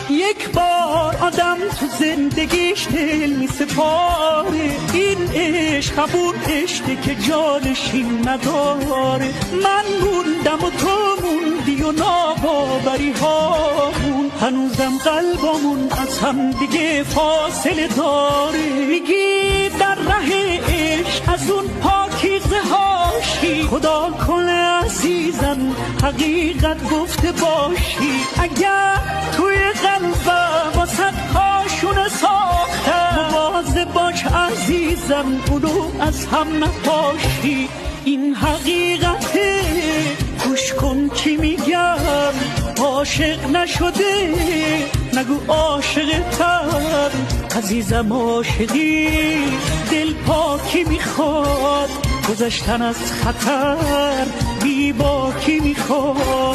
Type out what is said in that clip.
یک بار آدم تو زندگیش دل می سپاره، این عشق همون عشقه که جانشین نداره. من موندم و تو موندی و ناباوری هامون، هنوزم قلبمون از هم دیگه فاصله داره. میگی در ره عشق از اون پاکیزه هاشی، خدا کنه عزیزم حقیقت گفته باشی. اگر توی قلبم واسه هاشون ساختم، مواظب باش عزیزم اونو از هم نپاشی. این حقیقته گوش کن چی میگم، عاشق نشده نگو عاشقتم. عزیزم عاشقی دل پاکی میخواد، گذشتن از خطر بی باکی میخواد.